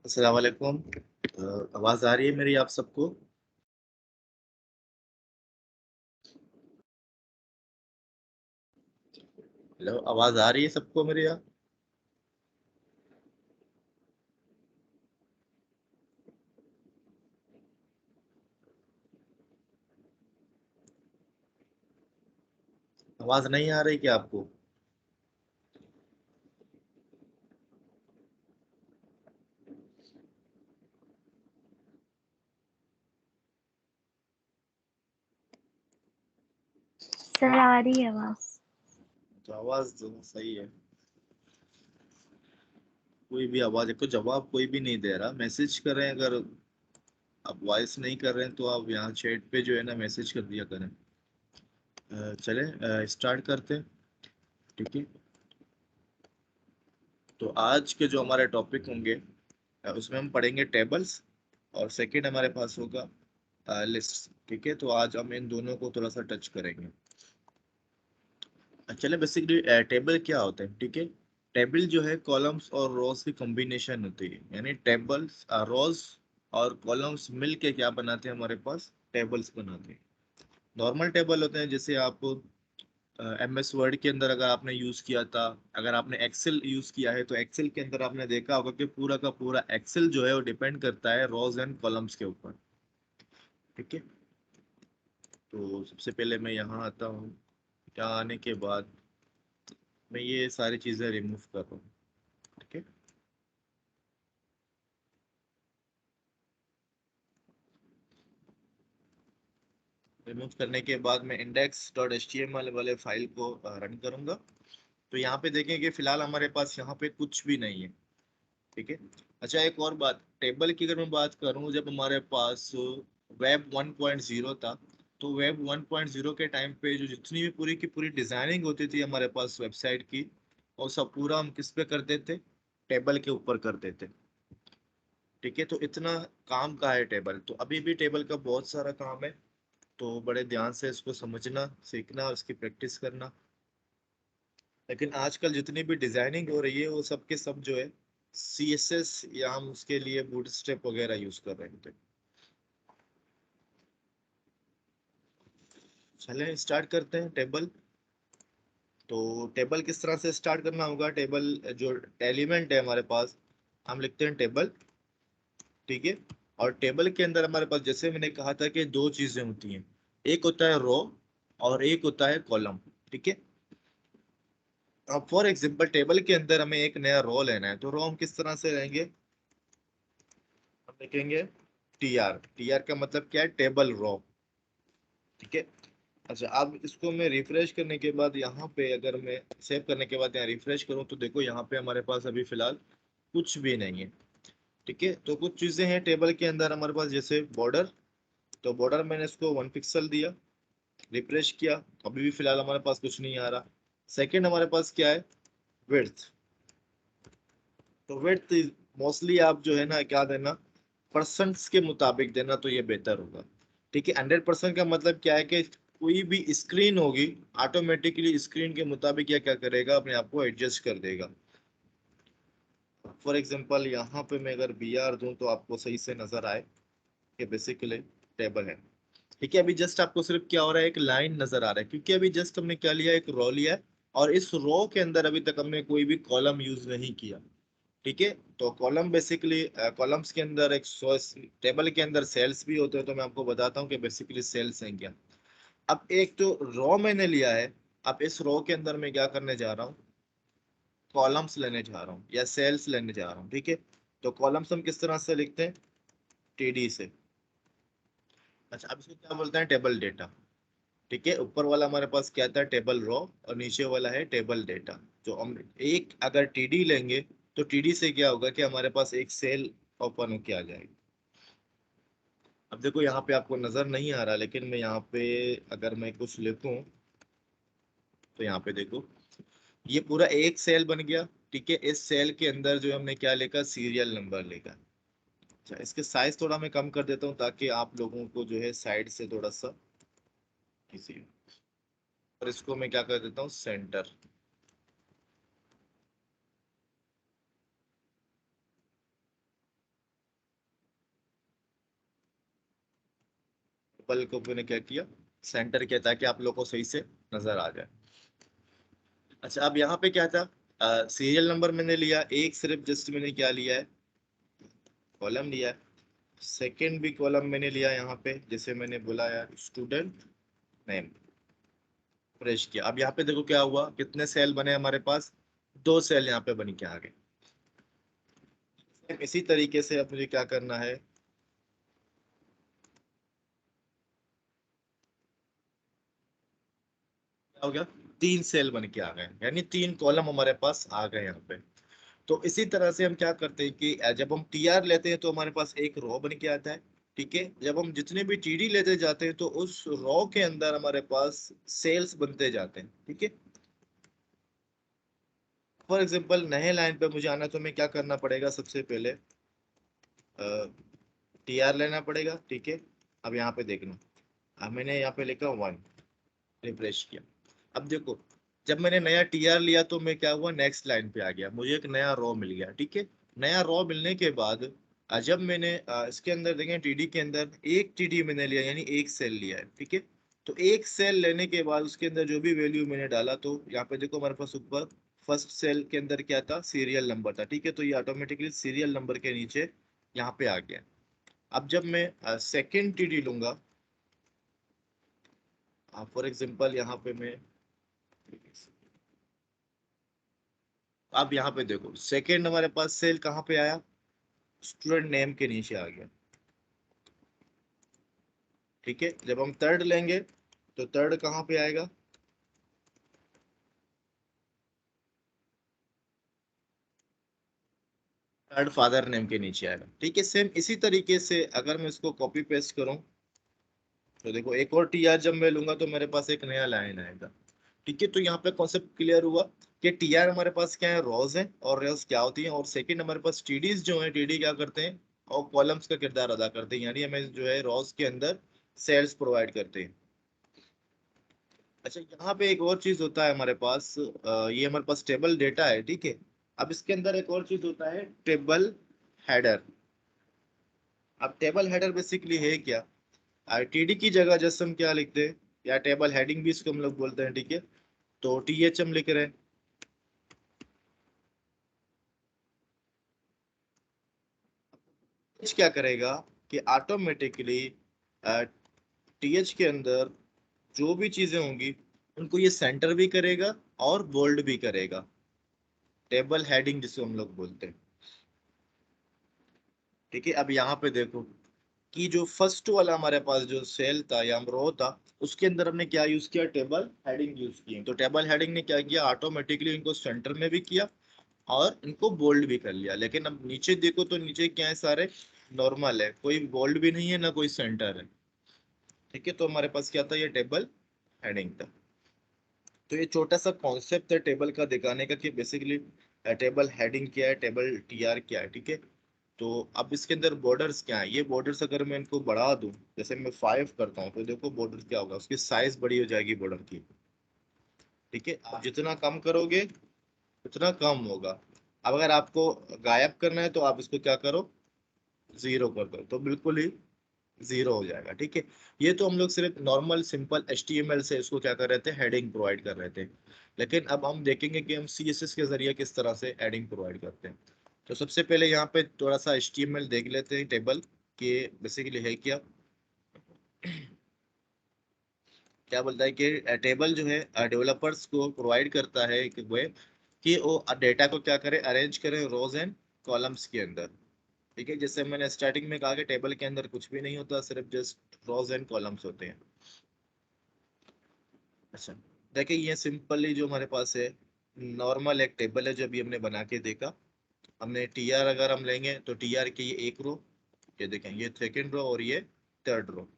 अस्सलाम वालेकुम। आवाज़ आ रही है मेरी आप सबको? हेलो, आवाज़ आ रही है सबको मेरी यहाँ? आवाज़ नहीं आ रही क्या आपको? सर आ रही है आवाज़। तो आवाज़ तो सही है। कोई भी आवाज़ को जवाब कोई भी नहीं दे रहा। मैसेज कर रहे हैं, अगर आप वॉइस नहीं कर रहे हैं तो आप यहाँ चैट पे जो है ना मैसेज कर दिया करें। चलें स्टार्ट करते हैं। ठीक है। तो आज के जो हमारे टॉपिक होंगे उसमें हम पढ़ेंगे टेबल्स, और सेकंड हमारे पास होगा लिस्ट। ठीक है, तो आज हम इन दोनों को थोड़ा सा टच करेंगे। चले बेसिकली टेबल क्या होता है। ठीक है, टेबल जो है कॉलम्स और रोज की कॉम्बिनेशन होती है, यानी टेबल्स रोज और कॉलम्स मिलके क्या बनाते हैं, हमारे पास टेबल्स बनाते हैं। नॉर्मल टेबल होते हैं, जैसे आप MS वर्ड के अंदर अगर आपने यूज किया था, अगर आपने एक्सेल यूज किया है तो एक्सेल के अंदर आपने देखा होगा कि पूरा का पूरा एक्सेल जो है वो डिपेंड करता है रोज एंड कॉलम्स के ऊपर। ठीक है, तो सबसे पहले मैं यहाँ आता हूँ। यहाँ आने के बाद मैं ये सारी चीजें रिमूव कर रहा हूँ। ठीक है, रिमूव करने के बाद मैं index.html वाले फाइल को रन करूंगा। तो यहाँ पे देखें कि फिलहाल हमारे पास यहाँ पे कुछ भी नहीं है। ठीक है। अच्छा, एक और बात, टेबल की अगर मैं बात करूँ, जब हमारे पास वेब 1.0 था, तो वेब 1.0 के टाइम पे जो जितनी भी पूरी की पूरी डिजाइनिंग होती थी हमारे पास वेबसाइट की, वो सब पूरा हम किस पे करते थे, टेबल के ऊपर करते थे। ठीक है, तो इतना काम का है टेबल, तो अभी भी टेबल का बहुत सारा काम है। तो बड़े ध्यान से इसको समझना, सीखना और इसकी प्रैक्टिस करना। लेकिन आजकल जितनी भी डिजाइनिंग हो रही है वो सब के सब जो है CSS, या हम उसके लिए बूटस्ट्रैप वगैरह यूज कर रहे थे। चलें स्टार्ट करते हैं टेबल। तो टेबल किस तरह से स्टार्ट करना होगा, टेबल जो एलिमेंट है हमारे पास, हम लिखते हैं टेबल। ठीक है, और टेबल के अंदर हमारे पास, जैसे मैंने कहा था कि दो चीजें होती हैं, एक होता है रो और एक होता है कॉलम। ठीक है, अब फॉर एग्जांपल टेबल के अंदर हमें एक नया रो लेना है, तो रो हम किस तरह से लेंगे, हम लिखेंगे TR का मतलब क्या है, टेबल रो। ठीक है। अच्छा, अब इसको मैं रिफ्रेश करने के बाद, यहाँ पे अगर मैं सेव करने के बाद यहाँ रिफ्रेश करूँ, तो देखो यहाँ पे हमारे पास अभी फिलहाल कुछ भी नहीं है। ठीक है, तो कुछ चीजें हैं टेबल के अंदर हमारे पास, जैसे बॉर्डर। तो बॉर्डर मैंने इसको 1 पिक्सल दिया, रिफ्रेश किया, अभी भी फिलहाल हमारे पास कुछ नहीं आ रहा। सेकेंड हमारे पास क्या है, विड्थ। तो विड्थ मोस्टली आप जो है ना क्या देना, परसेंट्स के मुताबिक देना, तो ये बेहतर होगा। ठीक है, 100% का मतलब क्या है कि कोई भी स्क्रीन होगी, ऑटोमेटिकली स्क्रीन के मुताबिक यह क्या करेगा, अपने आप को एडजस्ट कर देगा। फॉर एग्जांपल यहाँ पे मैं अगर BR दूं तो आपको सही से नजर आए कि बेसिकली टेबल है। ठीक है, अभी जस्ट आपको सिर्फ क्या हो रहा है, एक लाइन नजर आ रहा है, क्योंकि अभी जस्ट हमने क्या लिया, एक रो लिया है, और इस रो के अंदर अभी तक हमने कोई भी कॉलम यूज नहीं किया। ठीक है, तो कॉलम बेसिकली, कॉलम्स के अंदर एक टेबल के अंदर सेल्स भी होते हैं, तो मैं आपको बताता हूँ कि बेसिकली सेल्स हैं क्या। अब एक तो रो मैंने लिया है, अब इस रो के अंदर मैं क्या करने जा रहा हूँ, कॉलम्स लेने जा रहा हूँ या सेल्स लेने जा रहा हूँ। ठीक है, तो कॉलम्स हम किस तरह से लिखते हैं, TD से। अच्छा, अब इसको क्या बोलते हैं, टेबल डेटा। ठीक है, ऊपर वाला हमारे पास क्या था, टेबल रो, और नीचे वाला है टेबल डेटा। जो हम एक अगर TD लेंगे, तो TD से क्या होगा कि हमारे पास एक सेल ओपन होके आ जाएगी। अब देखो यहाँ पे आपको नजर नहीं आ रहा, लेकिन मैं यहाँ पे अगर मैं कुछ लिखूं, तो यहाँ पे देखो ये पूरा एक सेल बन गया। ठीक है, इस सेल के अंदर जो हमने क्या लिखा, सीरियल नंबर लिखा। अच्छा, इसके साइज थोड़ा मैं कम कर देता हूँ ताकि आप लोगों को जो है साइड से थोड़ा सा इजी हो। और इसको मैं क्या कर देता हूँ, सेंटर। सिंपल को मैंने क्या किया, सेंटर किया ताकि आप लोग को सही से नजर आ जाए। अच्छा, अब यहाँ पे क्या था, सीरियल नंबर मैंने लिया एक, सिर्फ जस्ट मैंने क्या लिया है, कॉलम लिया है। सेकंड भी कॉलम मैंने लिया यहाँ पे, जैसे मैंने बोला यार स्टूडेंट नेम, फ्रेश किया। अब यहाँ पे देखो क्या हुआ, कितने सेल बने हमारे पास, 2 सेल यहाँ पे बन के आ गए। इसी तरीके से अब मुझे क्या करना है, क्या हो गया, 3 सेल बन के आ गए, यानी 3 कॉलम हमारे पास आ गए यहाँ पे। तो इसी तरह से हम क्या करते हैं कि जब हम टीआर लेते हैं तो हमारे पास एक रो बन के आता है। ठीक है, जब हम जितने भी टीडी लेते जाते हैं तो उस रो के अंदर हमारे पास सेल्स बनते जाते हैं। ठीक है, फॉर एग्जांपल नए लाइन पे मुझे आना, तो मैं क्या करना पड़ेगा, सबसे पहले टीआर लेना पड़ेगा। ठीक है, अब यहाँ पे देखना, अब मैंने यहाँ पे लिखा 1, रिफ्रेश किया। अब देखो, जब मैंने नया टीआर लिया तो मैं क्या हुआ, नेक्स्ट लाइन पे आ गया, मुझे एक नया रो मिल गया। ठीक है, नया रो मिलने के बाद जब मैंने इसके अंदर देखें, टीडी के अंदर एक टीडी मैंने लिया, यानी एक सेल लिया है। ठीक है, तो एक सेल लेने के बाद उसके अंदर जो भी वैल्यू मैंने डाला, तो यहाँ पे देखो हमारे पास ऊपर फर्स्ट सेल के अंदर क्या था, सीरियल नंबर था। ठीक है, तो ये ऑटोमेटिकली सीरियल नंबर के नीचे यहाँ पे आ गया। अब जब मैं सेकेंड टीडी लूंगा, फॉर एग्जाम्पल यहाँ पे मैं, अब यहाँ पे देखो सेकेंड हमारे पास सेल कहाँ पे आया, स्टूडेंट नेम के नीचे आ गया। ठीक है, जब हम थर्ड लेंगे तो थर्ड कहाँ पे आएगा, थर्ड फादर नेम के नीचे आएगा। ठीक है, सेम इसी तरीके से अगर मैं इसको कॉपी पेस्ट करूं तो देखो एक और टीआर जब मैं लूंगा तो मेरे पास एक नया लाइन आएगा। ठीक है, तो यहाँ पे कॉन्सेप्ट क्लियर हुआ कि टीआर हमारे पास क्या है, रोज है, और रोज क्या होती है, और सेकंड हमारे पास टीडीज जो है, टीडी क्या करते हैं, और कॉलम्स का किरदार अदा करते हैं, यानी हमें जो है रोज के अंदर सेल्स प्रोवाइड करते हैं। अच्छा, यहाँ पे एक और चीज होता है हमारे पास, ये हमारे पास टेबल डेटा है। ठीक है, अब इसके अंदर एक और चीज होता है, टेबल हेडर। अब टेबल हेडर बेसिकली है क्या, टीडी की जगह जैसे हम क्या लिखते हैं, या टेबल हेडिंग भी इसको हम लोग बोलते हैं। ठीक है, तो टीएच हम लिख रहे हैं। टीएच क्या करेगा कि ऑटोमेटिकली टीएच के अंदर जो भी चीजें होंगी उनको ये सेंटर भी करेगा और बोल्ड भी करेगा, टेबल हेडिंग जिसको हम लोग बोलते हैं। ठीक है, अब यहाँ पे देखो कि जो फर्स्ट वाला हमारे पास जो सेल था या रो था, उसके अंदर हमने क्या यूज किया, टेबल हेडिंग यूज की। तो टेबल हेडिंग ने क्या किया, ऑटोमेटिकली इनको सेंटर में भी किया और इनको बोल्ड भी कर लिया। लेकिन अब नीचे देखो तो नीचे क्या है, सारे नॉर्मल है, कोई बोल्ड भी नहीं है ना कोई सेंटर है। ठीक है, तो हमारे पास क्या था, ये टेबल हेडिंग था। तो ये छोटा सा कॉन्सेप्ट है टेबल का दिखाने का कि बेसिकली टेबल हेडिंग क्या है, टेबल टीआर क्या है। ठीक है, तो अब इसके अंदर बॉर्डर्स क्या है, ये बॉर्डर्स अगर मैं इनको बढ़ा दूं, जैसे मैं 5 करता हूँ, तो देखो बॉर्डर क्या होगा, उसकी साइज बड़ी हो जाएगी बॉर्डर की। ठीक है, आप जितना कम करोगे उतना कम होगा। अब अगर आपको गायब करना है तो आप इसको क्या करो, 0 कर दो, तो बिल्कुल ही 0 हो जाएगा। ठीक है, ये तो हम लोग सिर्फ नॉर्मल सिंपल HTML से इसको क्या कर रहे थे, हेडिंग प्रोवाइड कर रहे थे। लेकिन अब हम देखेंगे कि हम CSS के जरिए किस तरह से हेडिंग प्रोवाइड करते हैं। तो सबसे पहले यहाँ पे थोड़ा सा HTML देख लेते हैं टेबल के, बेसिकली है क्या, क्या बोलता है कि टेबल जो है डेवलपर्स को प्रोवाइड करता है एक वे कि वो डेटा को क्या करे, अरेंज करें रोज एंड कॉलम्स के अंदर। ठीक है, जैसे मैंने स्टार्टिंग में कहा कि टेबल के अंदर कुछ भी नहीं होता, सिर्फ जस्ट रोज एंड कॉलम्स होते हैं। अच्छा, देखिए ये सिंपली जो हमारे पास है, नॉर्मल एक टेबल है जो अभी हमने बना के देखा। हमने टीआर अगर हम लेंगे तो टीआर की ये एक रो, ये देखें ये सेकेंड रो और ये थर्ड रो।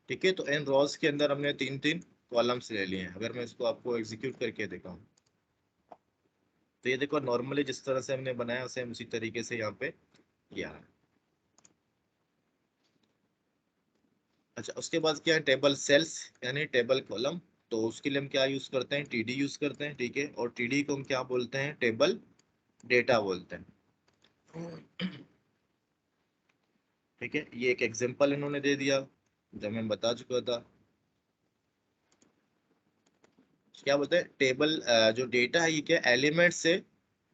ठीक है, तो इन रोज के अंदर हमने 3 3 कॉलम्स ले लिए हैं। अगर मैं इसको आपको एग्जीक्यूट करके दिखाऊं तो ये देखो नॉर्मली जिस तरह से हमने बनाया सेम उसी तरीके से यहाँ पे किया है। अच्छा, उसके बाद क्या है, टेबल सेल्स यानी टेबल कॉलम। तो उसके लिए हम क्या यूज करते हैं, टीडी यूज करते हैं। ठीक है, और टीडी को हम क्या बोलते हैं, टेबल डेटा बोलते हैं। ठीक है, ये एक एग्जांपल इन्होंने दे दिया, जब मैं बता चुका था, क्या बोलते हैं टेबल, जो डेटा है ये क्या एलिमेंट से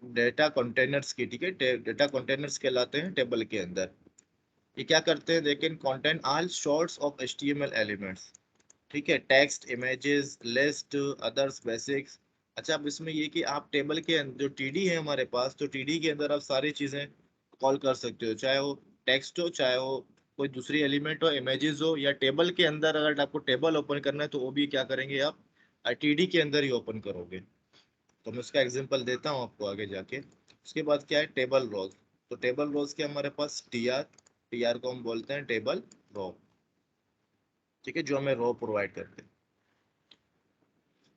डेटा कंटेनर्स की, ठीक है, डेटा कंटेनर्स कहलाते हैं टेबल के अंदर। ये क्या करते हैं, they can contain all sorts of HTML elements, ठीक है, text, images, list, others, basics. अच्छा, अब इसमें ये कि आप टेबल के जो टीडी है हमारे पास, तो टीडी के अंदर आप सारी चीजें कॉल कर सकते हो, चाहे वो टेक्स्ट हो, चाहे वो कोई दूसरी एलिमेंट हो, इमेजेस हो, या टेबल के अंदर अगर आपको टेबल ओपन करना है तो वो भी क्या करेंगे आप टीडी के अंदर ही ओपन करोगे। तो मैं उसका एग्जांपल देता हूँ आपको आगे जाके। उसके बाद क्या है, टेबल रोज। तो टेबल रोज के हमारे पास टीआर, टीआर को हम बोलते हैं टेबल रो, ठीक है, जो हमें रो प्रोवाइड करते हैं।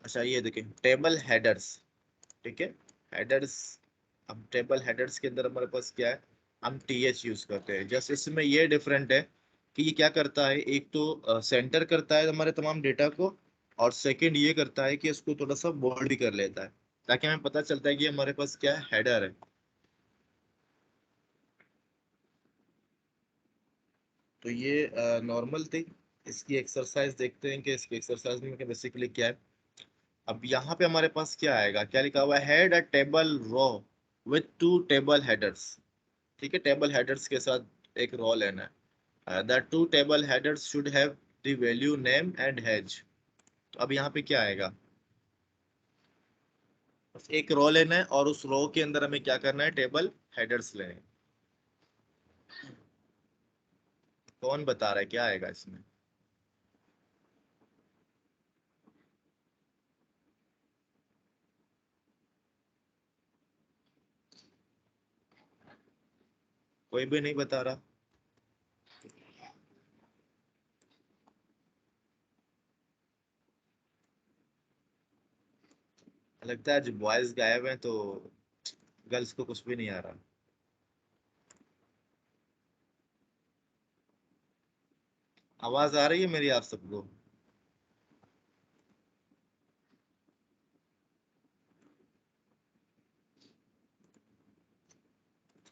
अच्छा, ये देखें टेबल हेडर्स, ठीक है, हेडर्स। अब टेबल हेडर्स के अंदर हमारे पास क्या है, हम टीएच यूज करते हैं। जैसे इसमें ये डिफरेंट है कि ये क्या करता है, एक तो सेंटर करता है हमारे तमाम डेटा को, और सेकंड ये करता है कि इसको थोड़ा सा बोल्ड भी कर लेता है, ताकि हमें पता चलता है कि हमारे पास क्या हेडर है। तो ये नॉर्मल थी। इसकी एक्सरसाइज देखते हैं कि इसकी एक्सरसाइज में बेसिकली क्या है। अब यहाँ पे हमारे पास क्या आएगा, क्या लिखा हुआ है, head a table row with two table headers, ठीक है, टेबल हेडर्स के साथ एक रो लेना है। The two table headers should have the value name and hedge. तो अब यहाँ पे क्या आएगा, बस एक रो लेना है और उस रो के अंदर हमें क्या करना है, टेबल हेडर्स लेने हैं। कौन बता रहा है क्या आएगा इसमें। कोई भी नहीं बता रहा। लगता है आज बॉयज गायब हैं तो गर्ल्स को कुछ भी नहीं आ रहा। आवाज आ रही है मेरी आप सबको।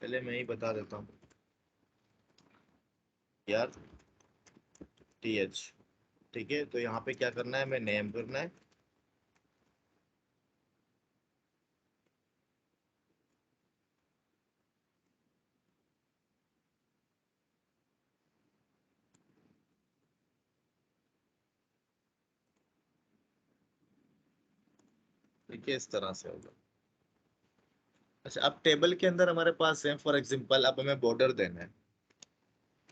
चले मैं ही बता देता हूँ यार, टी एच, ठीक है, तो यहाँ पे क्या करना है, हमें नेम करना है। ठीक है, इस तरह से होगा। अच्छा, अब टेबल के अंदर हमारे पास है, फॉर एग्जांपल अब हमें बॉर्डर देना है,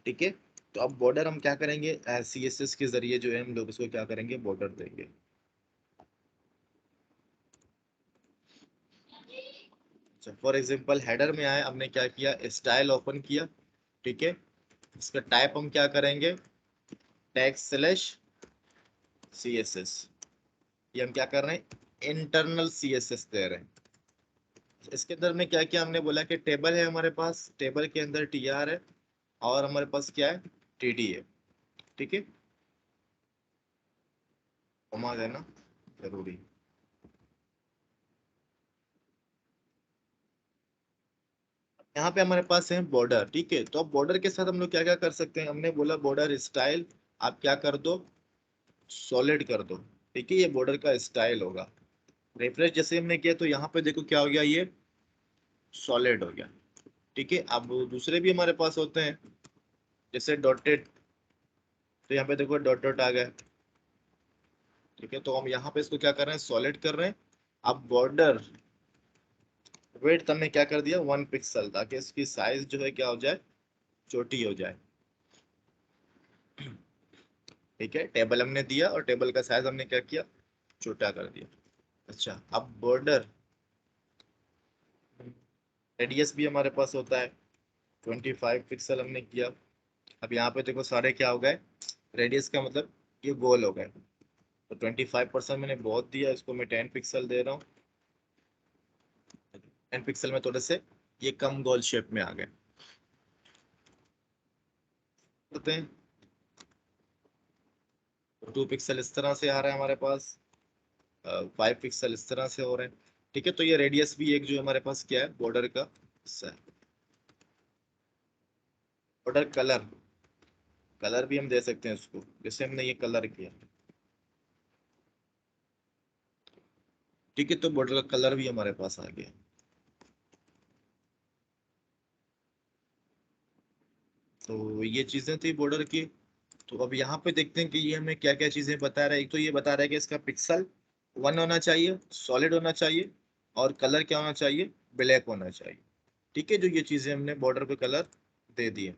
ठीक है, तो अब बॉर्डर हम क्या करेंगे, सीएसएस के जरिए जो है हम लोग उसको क्या करेंगे, बॉर्डर देंगे। अच्छा, फॉर एग्जांपल हेडर में आए, हमने क्या किया, स्टाइल ओपन किया, ठीक है, इसका टाइप हम क्या करेंगे, टैग स्लैश सीएसएस। ये हम क्या कर रहे हैं, इंटरनल सीएसएस दे रहे हैं। इसके अंदर में क्या किया, हमने बोला कि टेबल है हमारे पास, टेबल के अंदर टीआर है, और हमारे पास क्या है, टीडी है, ठीक है, कॉमा देना जरूरी। यहाँ पे हमारे पास है बॉर्डर, ठीक है, तो अब बॉर्डर के साथ हम लोग क्या क्या कर सकते हैं, हमने बोला बॉर्डर स्टाइल आप क्या कर दो, सॉलिड कर दो, ठीक है, ये बॉर्डर का स्टाइल होगा। रिफ्रेश जैसे हमने किया तो यहाँ पे देखो क्या हो गया, ये सॉलिड हो गया, ठीक है। अब दूसरे भी हमारे पास होते हैं, जैसे डॉटेड, तो यहाँ पे देखो डॉट डॉट आ गया, ठीक है, तो हम यहाँ पे इसको क्या कर रहे हैं, सॉलिड कर रहे हैं। अब बॉर्डर वेट हमने क्या कर दिया, 1 पिक्सल, ताकि इसकी साइज जो है क्या हो जाए, छोटी हो जाए, ठीक है, टेबल हमने दिया और टेबल का साइज हमने क्या किया, छोटा कर दिया। अच्छा, अब बॉर्डर रेडियस भी हमारे पास होता है, 25 पिक्सल हमने किया। अब यहाँ पे देखो सारे क्या हो गए, रेडियस का मतलब ये गोल हो गए, तो 25% मैंने बहुत दिया, इसको मैं 10 पिक्सल दे रहा हूँ। 10 पिक्सल में थोड़े से ये कम गोल शेप में आ गए, होते हैं। 2 पिक्सल इस तरह से आ रहा है हमारे पास, 5 पिक्सल इस तरह से हो रहे हैं, ठीक है, तो ये रेडियस भी एक जो हमारे पास क्या है, बॉर्डर का हिस्सा है। बॉर्डर कलर, कलर भी हम दे सकते हैं उसको, जैसे हमने ये कलर किया, ठीक है, तो बॉर्डर का कलर भी हमारे पास आ गया। तो ये चीजें थी बॉर्डर की। तो अब यहाँ पे देखते हैं कि ये हमें क्या क्या चीजें बता रहा है। एक तो ये बता रहा है कि इसका पिक्सल 1 होना चाहिए, सॉलिड होना चाहिए, और कलर क्या होना चाहिए, ब्लैक होना चाहिए। ठीक है, जो ये चीजें हमने बॉर्डर पे कलर दे दिए।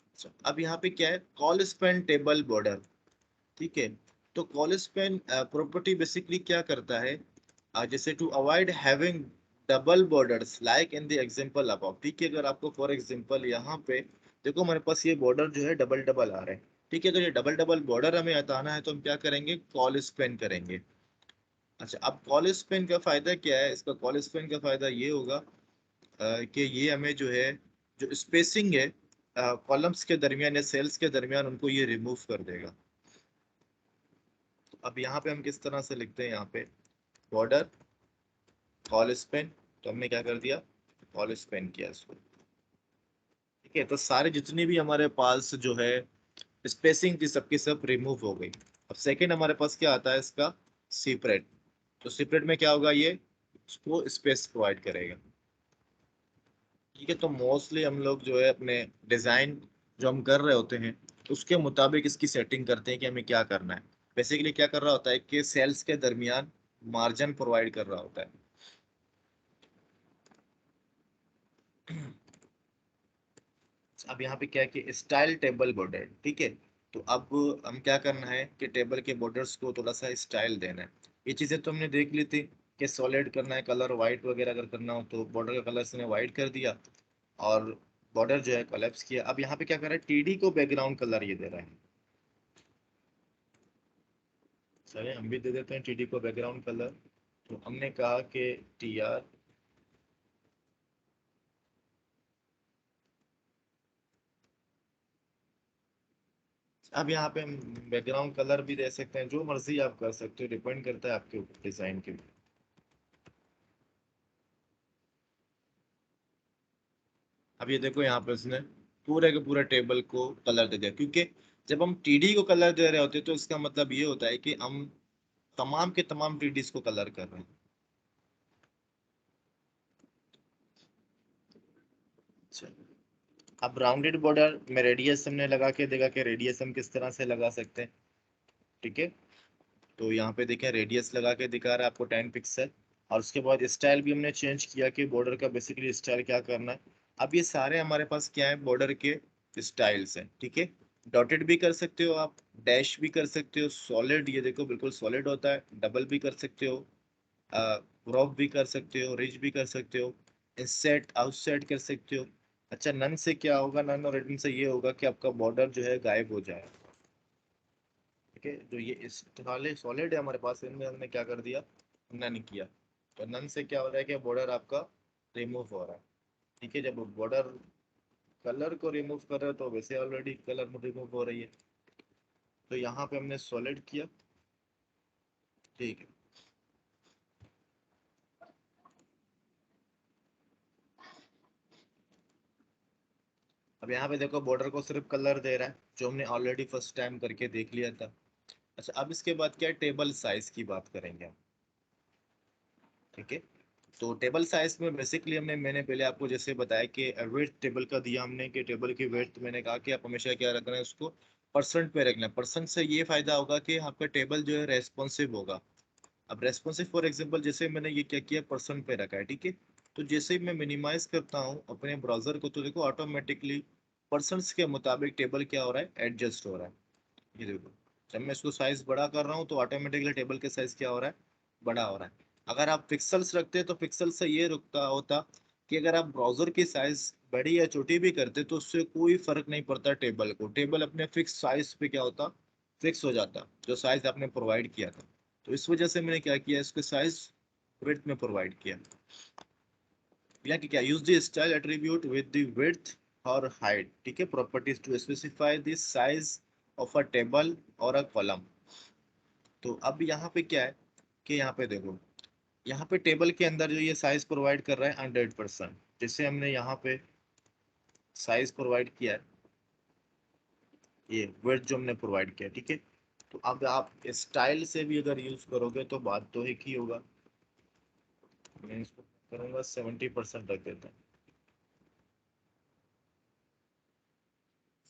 अच्छा, अब यहाँ पे क्या है, कॉल स्पैन टेबल बॉर्डर। ठीक है, तो कॉल स्पैन प्रॉपर्टी बेसिकली क्या करता है, जैसे to avoid having double borders like in the example above. ठीक है, अगर आपको फॉर एग्जांपल यहाँ पे देखो हमारे पास ये बॉर्डर जो है डबल डबल आ रहे हैं। ठीक है, अगर ये डबल डबल बॉर्डर हमें हटाना है तो हम क्या करेंगे, कॉल स्पैन करेंगे। अच्छा, अब कॉल स्पैन का फायदा क्या है, इसका कॉल स्पैन का फायदा ये होगा कि ये हमें जो है, जो स्पेसिंग है कॉलम्स के दरमियान या सेल्स के दरमियान, उनको ये रिमूव कर देगा। अब यहाँ पे हम किस तरह से लिखते हैं, यहाँ पे बॉर्डर कॉल स्पेन, तो हमने क्या कर दिया, कॉल स्पेन किया इसको। ठीक है, तो सारे जितनी भी हमारे पास जो है स्पेसिंग थी सबकी सब रिमूव हो गई। अब सेकंड हमारे पास क्या आता है इसका, सेपरेट। तो सेपरेट में क्या होगा, ये उसको स्पेस प्रोवाइड करेगा। ठीक है, तो मोस्टली हम लोग जो है अपने डिजाइन जो हम कर रहे होते हैं उसके मुताबिक इसकी सेटिंग करते हैं कि हमें क्या करना है। बेसिकली क्या कर रहा होता है कि सेल्स के दरमियान मार्जिन प्रोवाइड कर रहा होता है। अब यहाँ पे क्या है कि स्टाइल टेबल बॉर्डर। ठीक है, तो अब हम क्या करना है कि टेबल के बॉर्डर्स को थोड़ा सा स्टाइल देना है। ये चीजें तो हमने देख ली थी कि सॉलिड करना है, कलर वाइट वगैरह अगर करना हो तो बॉर्डर का कलर से वाइट कर दिया और बॉर्डर जो है कोलैप्स किया। अब यहाँ पे क्या कर रहा है, टीडी को बैकग्राउंड कलर ये दे रहा है। चलिए हम भी दे देते हैं टीडी को बैकग्राउंड कलर। तो हमने कहा कि टी आर, अब यहाँ पे हम बैकग्राउंड कलर भी दे सकते हैं, जो मर्जी आप कर सकते हो, डिपेंड करता है आपके ऊपर डिजाइन के ऊपर। अब ये देखो यहाँ पे उसने पूरे के पूरे टेबल को कलर दे दिया, क्योंकि जब हम टीडी को कलर दे रहे होते हैं तो इसका मतलब ये होता है कि हम तमाम के तमाम टीडीज को कलर कर रहे हैं। अच्छा, अब राउंडेड बॉर्डर में रेडियस हमने लगा के देखा कि रेडियस हम किस तरह से लगा सकते हैं। ठीक है, तो यहाँ पे देखें रेडियस लगा के दिखा रहा है आपको 10 पिक्सल। और उसके बाद स्टाइल भी हमने चेंज किया कि बॉर्डर का बेसिकली स्टाइल क्या करना है। अब ये सारे हमारे पास क्या है, बॉर्डर के स्टाइल्स हैं। ठीक है, डॉटेड भी कर सकते हो आप, डैश भी कर सकते हो, सॉलिड, ये देखो बिल्कुल सॉलिड होता है, डबल भी कर सकते हो, क्रॉप भी कर सकते हो, रिज भी कर सकते हो, इनसेट आउटसेट कर सकते हो। अच्छा, नन से क्या होगा, नन और एडमिन से ये होगा कि आपका बॉर्डर जो है गायब हो जाए। ठीक है, जो ये इस सॉलिड है हमारे पास, इनमें हमने क्या कर दिया, नन किया। तो नन से क्या हो रहा है कि बॉर्डर आपका रिमूव हो रहा है। ठीक है, जब बॉर्डर कलर को रिमूव कर रहे हो तो वैसे ऑलरेडी कलर रिमूव हो रही है। तो यहाँ पे हमने सॉलिड किया। ठीक है, अब यहाँ पे देखो बॉर्डर को सिर्फ कलर दे रहा है, जो हमने ऑलरेडी फर्स्ट टाइम करके देख लिया था। अच्छा, अब इसके बाद क्या है, टेबल साइज की बात करेंगे हम। ठीक है, तो टेबल साइज में बेसिकली मैंने पहले आपको जैसे बताया कि वेट टेबल का दिया हमने, कि टेबल की वेट मैंने कहा कि आप हमेशा क्या रखना है, उसको परसेंट पे रखना है। परसेंट से ये फायदा होगा कि आपका टेबल जो है रेस्पॉन्सिव होगा। अब रेस्पॉन्सिव फॉर एग्जांपल जैसे मैंने ये क्या किया, परसेंट पे रखा है। ठीक है, तो जैसे ही मैं मिनिमाइज करता हूँ अपने ब्राउजर को तो देखो ऑटोमेटिकली परसेंट्स के मुताबिक टेबल क्या हो रहा है, एडजस्ट हो रहा है। ये देखो, जब मैं इसको साइज बड़ा कर रहा हूँ तो ऑटोमेटिकली टेबल के साइज क्या हो रहा है, बड़ा हो रहा है। अगर आप पिक्सल्स रखते तो पिक्सल से ये रुकता होता कि अगर आप ब्राउजर की साइज बड़ी या छोटी भी करते तो उससे कोई फर्क नहीं पड़ता टेबल को, टेबल अपने फिक्स साइज पे क्या होता, फिक्स हो जाता, जो साइज आपने प्रोवाइड किया था। तो इस वजह से मैंने क्या किया, इसके साइज विड्थ में प्रोवाइड किया। या कि क्या, use the style attribute with the width और हाइट। ठीक है, properties to specify the size of a table और अ कॉलम। तो अब यहाँ पे क्या है कि यहाँ पे देखो, यहाँ पे टेबल के अंदर जो ये साइज प्रोवाइड कर रहा है 100%। जैसे हमने यहाँ पे साइज प्रोवाइड किया है, ये विड्थ जो हमने प्रोवाइड किया, ठीक है। तो अब आप स्टाइल से भी अगर यूज करोगे तो बात तो एक ही होगा। मैं इसको करूंगा 70% रख देता हूँ,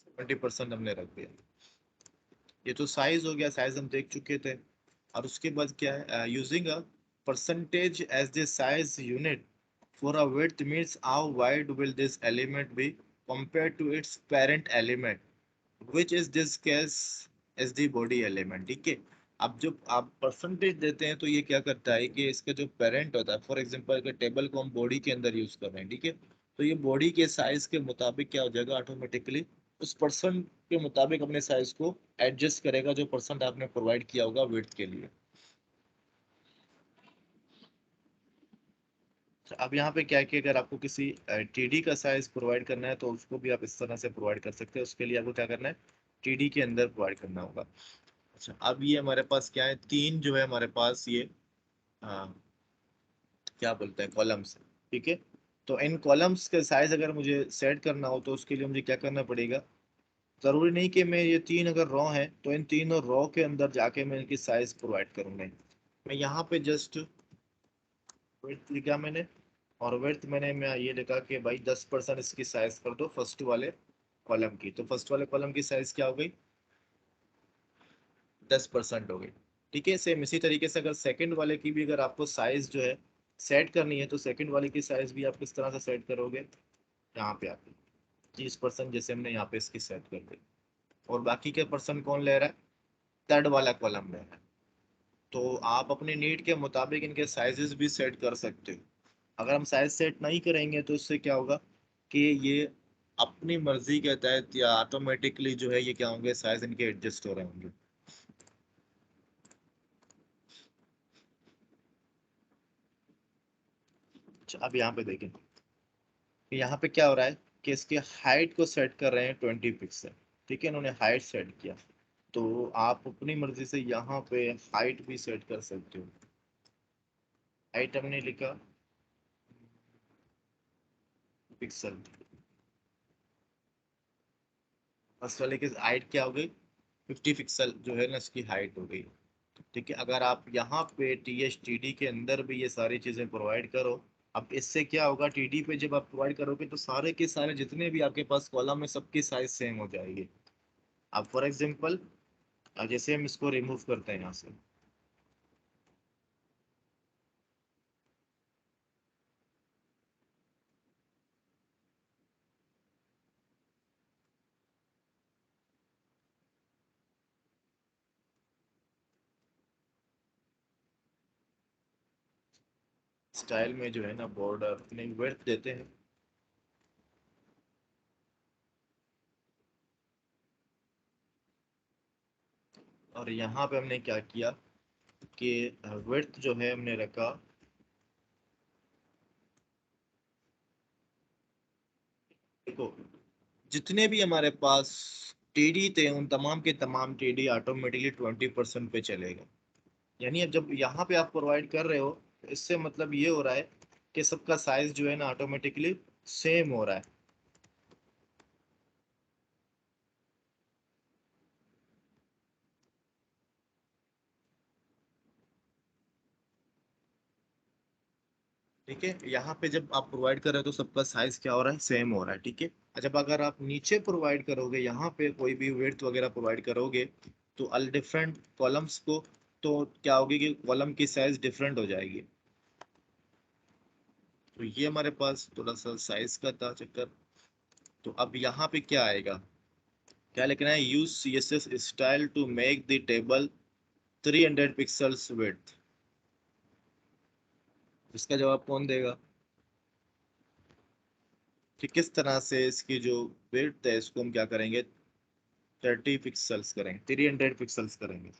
70% हमने रख दिया। ये तो साइज हो गया, साइज हम देख चुके थे। और उसके बाद क्या है, using a percentage as the size unit for a width means how wide will this element be compared to its parent element which is this case is the body element, ठीक है। अब जब आप परसेंटेज देते हैं तो ये क्या करता है कि इसका जो पेरेंट होता है, फॉर एग्जांपल अगर टेबल को हम बॉडी के अंदर यूज कर रहे हैं, ठीक है, तो ये बॉडी के साइज के मुताबिक क्या हो जाएगा, ऑटोमेटिकली उस परसेंट के मुताबिक अपने साइज को एडजस्ट करेगा जो परसेंट आपने प्रोवाइड किया होगा विड्थ के लिए। तो अब यहाँ पे क्या है कि अगर आपको किसी टीडी का साइज प्रोवाइड करना है तो उसको भी आप इस तरह से प्रोवाइड कर सकते हैं। उसके लिए आपको क्या करना है, टीडी के अंदर प्रोवाइड करना होगा। अच्छा, अब ये हमारे पास क्या है, तीन जो है हमारे पास ये क्या बोलते हैं, कॉलम्स, ठीक है। तो इन कॉलम्स के साइज अगर मुझे सेट करना हो तो उसके लिए मुझे क्या करना पड़ेगा, जरूरी नहीं कि मैं ये तीन अगर रो हैं तो इन तीनों रो के अंदर जाके मैं इनकी साइज प्रोवाइड करूंगा। मैं यहाँ पे जस्ट विड्थ लिखा मैंने, और विड्थ मैंने मैं ये लिखा कि भाई 10% इसकी साइज कर दो फर्स्ट वाले कॉलम की। तो फर्स्ट वाले कॉलम की साइज क्या हो गई, 10% हो गई, ठीक है। सेम इसी तरीके से अगर सेकंड वाले की भी अगर आपको साइज जो है सेट करनी है तो सेकंड वाले की साइज भी आप किस तरह से सेट करोगे, यहाँ पे आके 30% जैसे हमने यहाँ पे इसकी सेट कर दी। और बाकी के पर्सन कौन ले रहा है, थर्ड वाला कॉलम ले रहा है। तो आप अपनी नीड के मुताबिक इनके साइजेस भी सेट कर सकते हो। अगर हम साइज सेट नहीं करेंगे तो इससे क्या होगा कि ये अपनी मर्जी के तहत या ऑटोमेटिकली जो है ये क्या होंगे, साइज इनके एडजस्ट हो रहे होंगे। अच्छा, अब यहाँ पे देखें कि यहाँ पे क्या हो रहा है कि इसके हाइट को सेट कर रहे हैं 20 पिक्सल, ठीक है, इन्होंने हाइट सेट किया। तो आप अपनी मर्जी से यहाँ पे हाइट भी सेट कर सकते हो। हाइट हमने लिखा पिक्सल, फर्स्ट वाले की हाइट क्या हो गई, 50 पिक्सल जो है ना इसकी हाइट हो गई, ठीक है। अगर आप यहाँ पे टी एच टी डी के अंदर भी ये सारी चीजें प्रोवाइड करो, अब इससे क्या होगा, टीडी पे जब आप प्रोवाइड करोगे तो सारे के सारे जितने भी आपके पास कॉलम है सबकी साइज सेम हो जाएगी। अब फॉर एग्जांपल जैसे हम इसको रिमूव करते हैं यहाँ से, स्टाइल में जो है ना बॉर्डर नहीं विड्थ देते हैं, और यहाँ पे हमने क्या किया कि विड्थ जो है हमने रखा, देखो जितने भी हमारे पास टीडी थे उन तमाम के तमाम टीडी ऑटोमेटिकली 20% पे चलेगा। यानी अब जब यहाँ पे आप प्रोवाइड कर रहे हो तो इससे मतलब ये हो रहा है कि सबका साइज जो है ना ऑटोमेटिकली सेम हो रहा है। ठीक है, यहाँ पे जब आप प्रोवाइड कर रहे हो तो सबका साइज क्या हो रहा है, सेम हो रहा है, ठीक है। जब अगर आप नीचे प्रोवाइड करोगे, यहाँ पे कोई भी विड्थ वगैरह प्रोवाइड करोगे तो अल डिफरेंट कॉलम्स को, तो क्या होगी कि कॉलम की साइज डिफरेंट हो जाएगी। तो ये हमारे पास थोड़ा सा साइज का था चक्कर। तो अब यहाँ पे क्या आएगा, क्या लिखना है, use C S S style to make the table 300 pixels width. इसका जवाब कौन देगा कि किस तरह से इसकी जो विड्थ है इसको हम क्या करेंगे, 30 पिक्सल्स करेंगे, 300 पिक्सल्स करेंगे।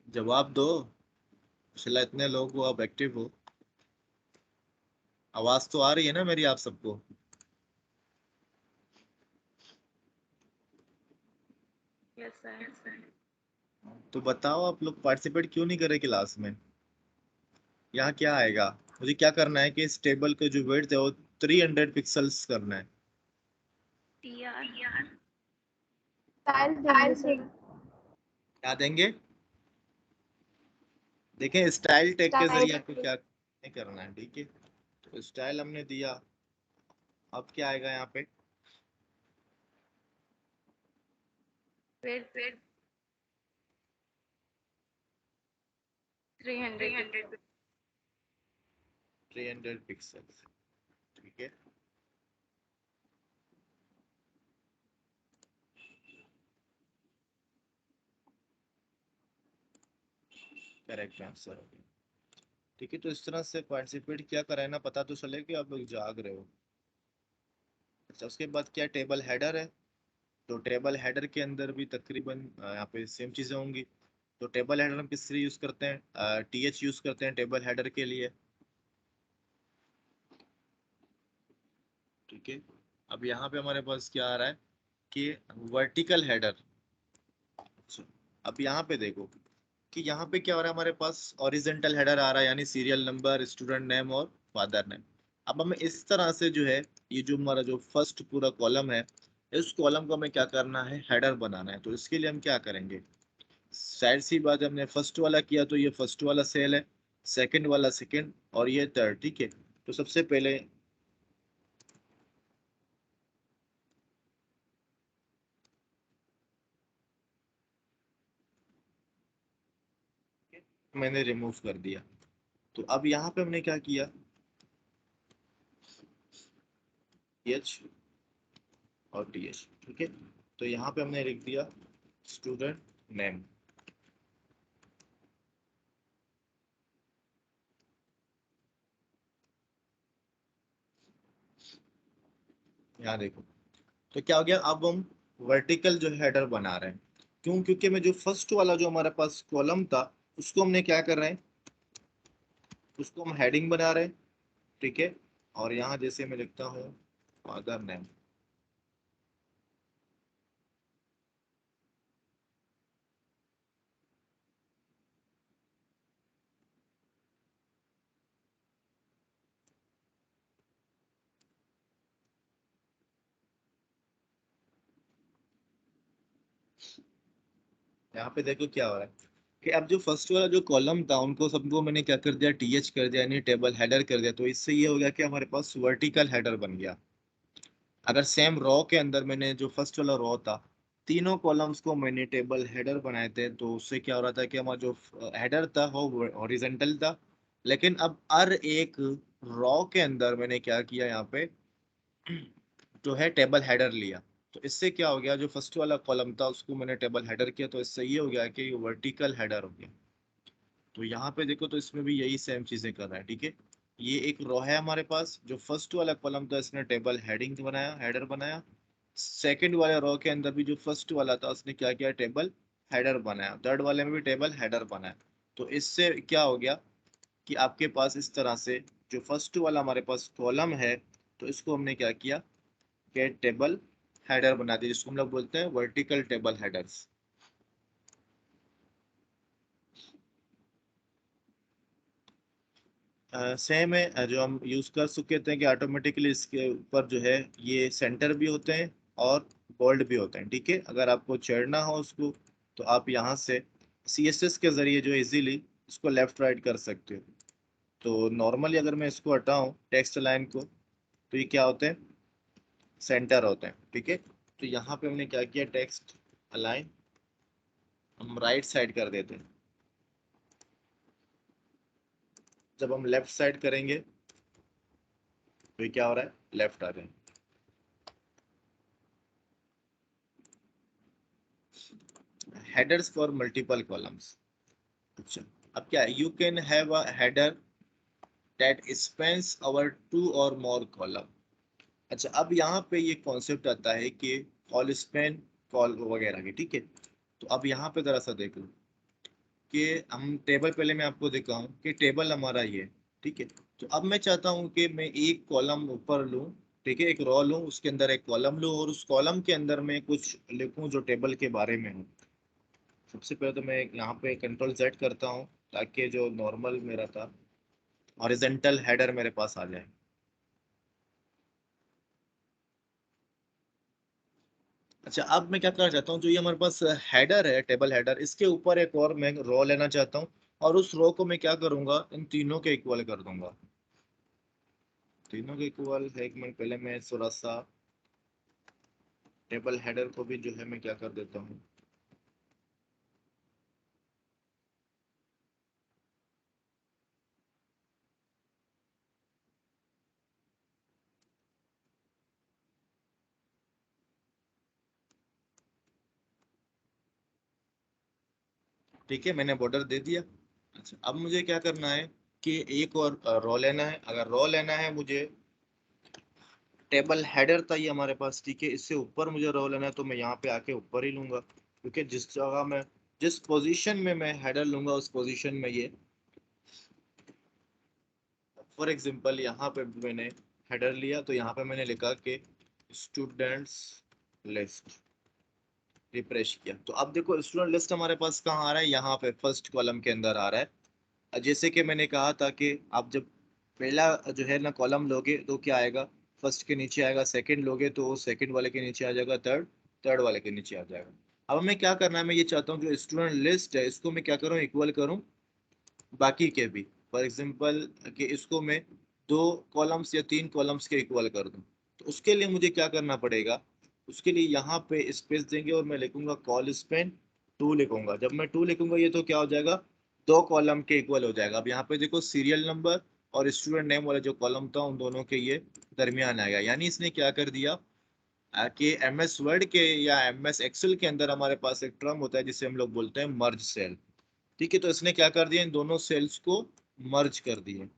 जवाब दो, माशाल्लाह इतने लोग हो, आप एक्टिव हो। आवाज तो आ रही है ना मेरी आप सबको। Yes sir. तो बताओ आप लोग पार्टिसिपेट क्यों नहीं करे क्लास में। यहाँ क्या आएगा, मुझे क्या करना है कि इस टेबल का जो वेट है वो 300 पिक्सल्स करना है। TR स्टाइल देंगे सर। क्या देंगे, देखें स्टाइल टैग के स्टाइल जरिए आपको क्या नहीं करना है, ठीक है। तो स्टाइल हमने दिया, अब क्या आएगा यहाँ पे, फिर 300 300 पिक्सल, ठीक है। करेक्ट आंसर, ठीक है। तो इस तरह से पार्टिसिपेट क्या करें ना, पता तो चले कि आप लोग जाग रहे हो। अच्छा, उसके बाद क्या टेबल हेडर है, तो टेबल हेडर के अंदर भी तकरीबन यहाँ पे सेम चीजें होंगी। तो टेबल हेडर हम किस लिए यूज करते हैं, TH यूज करते हैं टेबल हेडर के लिए, ठीक है। अब यहाँ पे हमारे पास क्या आ रहा है कि वर्टिकल हेडर। अब यहाँ पे देखो कि यहाँ पे क्या हो रहा है, हमारे पास ओरिजेंटल हेडर आ रहा है, यानी सीरियल नंबर, स्टूडेंट नेम और फादर नेम। अब हमें इस तरह से जो है, ये जो हमारा जो फर्स्ट पूरा कॉलम है, इस कॉलम को हमें क्या करना है, हेडर बनाना है। तो इसके लिए हम क्या करेंगे, शायद सी बात है, हमने फर्स्ट वाला किया तो ये फर्स्ट वाला सेल है, सेकंड वाला सेकंड, और ये थर्ड, ठीक है। तो सबसे पहले मैंने रिमूव कर दिया। तो अब यहाँ पे हमने क्या किया, एच और TH, ठीक है। तो यहाँ पे हमने लिख दिया स्टूडेंट नेम। यहाँ देखो, तो क्या हो गया, अब हम वर्टिकल जो हेडर बना रहे हैं। क्यों, क्योंकि मैं जो फर्स्ट वाला जो हमारे पास कॉलम था, उसको हमने क्या कर रहे हैं, उसको हम हेडिंग बना रहे हैं, ठीक है। और यहाँ जैसे मैं लिखता हूँ फादर नेम, यहाँ पे देखो क्या हो रहा है कि अब जो फर्स्ट वाला जो कॉलम था उनको सबको मैंने क्या कर दिया, TH कर दिया, यानी टेबल हेडर कर दिया। तो इससे ये हो गया कि हमारे पास वर्टिकल हेडर बन गया। अगर सेम रो के अंदर मैंने जो फर्स्ट वाला रो था, तीनों कॉलम्स को मैंने टेबल हेडर बनाए थे, तो उससे क्या हो रहा था कि हमारा जो हेडर था वो हॉरिजेंटल था। लेकिन अब हर एक रो के अंदर मैंने क्या किया, यहाँ पे जो है टेबल हेडर लिया। तो इससे क्या हो गया, जो फर्स्ट वाला कॉलम था उसको मैंने टेबल हेडर किया, तो इससे ये हो गया कि वर्टिकल हेडर हो गया। तो यहाँ पे देखो, तो इसमें भी यही सेम चीजें कर रहा है, ठीक है। ये एक रो है हमारे पास, जो फर्स्ट वाला कॉलम था इसने टेबल हेडिंग बनाया, हेडर बनाया। सेकंड वाले रो के अंदर भी जो फर्स्ट वाला था उसने क्या किया, टेबल हेडर बनाया। थर्ड वाले में भी टेबल हेडर बनाया। तो इससे क्या हो गया कि आपके पास इस तरह से जो फर्स्ट वाला हमारे पास कॉलम है, तो इसको हमने क्या किया कि टेबल हेडर बना दिया, जिसको हम लोग बोलते हैं वर्टिकल टेबल हेडर्स। सेम है, जो हम यूज कर चुके थे कि ऑटोमेटिकली इसके ऊपर जो है ये सेंटर भी होते हैं और बोल्ड भी होते हैं, ठीक है। अगर आपको चढ़ना हो उसको, तो आप यहाँ से CSS के जरिए जो इजीली इसको लेफ्ट राइट कर सकते हो। तो नॉर्मली अगर मैं इसको हटाऊं टेक्स्ट लाइन को, तो ये क्या होते हैं, सेंटर होते हैं, ठीक है। तो यहाँ पे हमने क्या किया, टेक्स्ट अलाइन हम राइट साइड कर देते हैं। जब हम लेफ्ट साइड करेंगे तो ये क्या हो रहा है, लेफ्ट आ रहे हैं। Headers for multiple columns. अच्छा, अब क्या है, you can have a header that spans over two or more column. अच्छा, अब यहाँ पे ये कॉन्सेप्ट आता है कि कॉल स्पेन, कॉल वगैरह की, ठीक है। तो अब यहाँ पे जरा सा देखो कि हम टेबल, पहले मैं आपको दिखाऊं कि टेबल हमारा ये, ठीक है। तो अब मैं चाहता हूँ कि मैं एक कॉलम ऊपर लूँ, ठीक है, एक रो लूँ, उसके अंदर एक कॉलम लूँ, और उस कॉलम के अंदर मैं कुछ लिखूँ जो टेबल के बारे में हो। सबसे पहले तो मैं यहाँ पे Ctrl Z करता हूँ, ताकि जो नॉर्मल मेरा था हॉरिजॉन्टल हेडर मेरे पास आ जाए। अच्छा, अब मैं क्या करना चाहता हूँ, जो ये हमारे पास हेडर है, टेबल हेडर, इसके ऊपर एक और मैं रो लेना चाहता हूँ, और उस रो को मैं क्या करूंगा, इन तीनों के इक्वल कर दूंगा। तीनों के इक्वल है, एक मिनट पहले मैं थोड़ा सा टेबल हेडर को भी जो है मैं क्या कर देता हूँ। ठीक है, मैंने बॉर्डर दे दिया। अच्छा, अब मुझे क्या करना है कि एक और रो लेना है। अगर रो लेना है मुझे, टेबल हेडर था ये हमारे पास, ठीक है, इससे ऊपर मुझे रो लेना है, तो मैं यहाँ पे आके ऊपर ही लूंगा, क्योंकि जिस जगह में, जिस पोजीशन में मैं हेडर लूंगा उस पोजीशन में ये, फॉर एग्जांपल यहाँ पे मैंने हेडर लिया, तो यहाँ पे मैंने लिखा कि स्टूडेंट्स लिस्ट, रिफ्रेश किया, तो अब देखो स्टूडेंट लिस्ट हमारे पास कहाँ आ रहा है, यहाँ पे फर्स्ट कॉलम के अंदर आ रहा है। जैसे कि मैंने कहा था कि आप जब पहला जो है ना कॉलम लोगे तो क्या आएगा, फर्स्ट के नीचे आएगा, सेकंड लोगे तो सेकंड वाले के नीचे आ जाएगा, थर्ड थर्ड वाले के नीचे आ जाएगा। अब हमें क्या करना है, मैं ये चाहता हूँ जो स्टूडेंट लिस्ट है इसको मैं क्या करूँ, इक्वल करूँ बाकी के भी। फॉर एग्जांपल कि इसको मैं दो कॉलम्स या तीन कॉलम्स के इक्वल कर दूं, तो उसके लिए मुझे क्या करना पड़ेगा, उसके लिए यहाँ पे स्पेस देंगे और मैं लिखूंगा कॉल स्पेन टू लिखूंगा। जब मैं टू लिखूंगा ये तो क्या हो जाएगा, दो कॉलम के इक्वल हो जाएगा। अब यहाँ पे देखो सीरियल नंबर और स्टूडेंट नेम वाला जो कॉलम था उन दोनों के ये दरमियान आएगा, यानी इसने क्या कर दिया कि एम एस वर्ड के या एम एस एक्सेल के अंदर हमारे पास एक टर्म होता है जिसे हम लोग बोलते हैं मर्ज सेल। ठीक है, तो इसने क्या कर दिया, इन दोनों सेल्स को मर्ज कर दिए।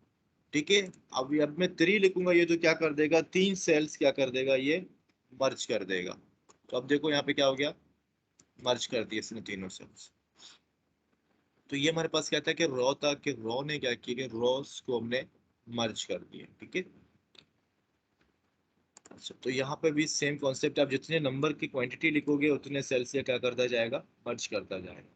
ठीक है, अब मैं थ्री लिखूंगा, ये तो क्या कर देगा, तीन सेल्स क्या कर देगा, ये मर्ज कर देगा। तो अब देखो यहाँ पे क्या हो गया, मर्ज कर दिया इसने तीनों सेल्स। तो ये हमारे पास क्या था कि रो था, कि रो ने क्या किया कि रोस को हमने मर्ज कर दिया। ठीक है, अच्छा, तो यहाँ पे भी सेम कॉन्सेप्ट, आप जितने नंबर की क्वांटिटी लिखोगे उतने सेल्स से क्या करता जाएगा, मर्ज करता जाएगा।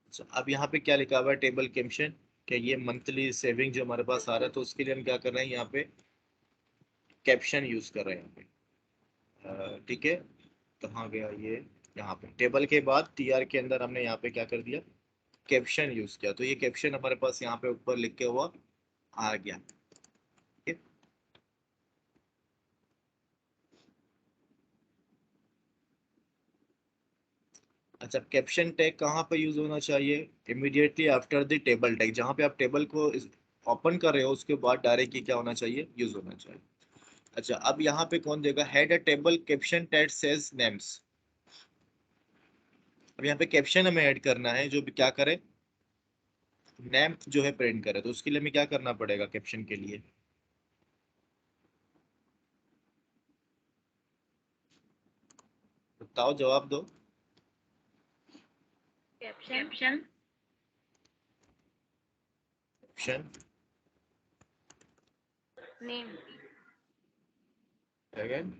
अच्छा, अब यहाँ पे क्या लिखा हुआ है, टेबल कैप्शन, कि ये मंथली सेविंग जो हमारे पास आ रहा है, तो उसके लिए हम क्या कर रहे हैं, यहाँ पे कैप्शन यूज कर रहे हैं यहाँ पे। ठीक है, कहाँ गया ये, यहाँ पे टेबल के बाद टीआर के अंदर हमने यहाँ पे क्या कर दिया, कैप्शन यूज किया, तो ये कैप्शन हमारे पास यहाँ पे ऊपर लिख के हुआ आ गया। ठीक है, अच्छा, कैप्शन टैग कहाँ पे यूज होना चाहिए, immediately after the table tag, जहाँ पे आप टेबल को ओपन कर रहे हो उसके बाद डायरेक्टली क्या होना चाहिए, यूज होना चाहिए। अच्छा, अब यहाँ पे कौन देगा, head a table caption tag says names. अब यहाँ पे कैप्शन हमें ऐड करना है जो भी क्या करे, नेम जो है प्रिंट करे, तो उसके लिए हमें क्या करना पड़ेगा कैप्शन के लिए, बताओ, जवाब दो। कैप्शन कैप्शन नेम अगेन,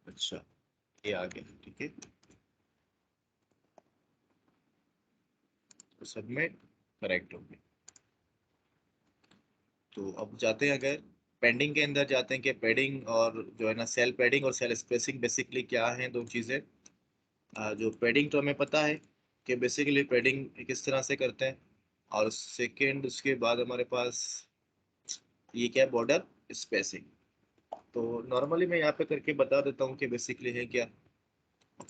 अच्छा, ये आ गया। ठीक है, तो सब में करेक्ट हो गया। तो अब जाते हैं, अगर पेंडिंग के अंदर जाते हैं कि पेडिंग और जो है ना सेल पेडिंग और सेल स्पेसिंग बेसिकली क्या है, दो चीजें। जो पेडिंग तो हमें पता है कि बेसिकली पेडिंग किस तरह से करते हैं, और सेकंड उसके बाद हमारे पास ये क्या है, बॉर्डर स्पेसिंग। तो नॉर्मली मैं यहाँ पे करके बता देता हूँ कि बेसिकली है क्या।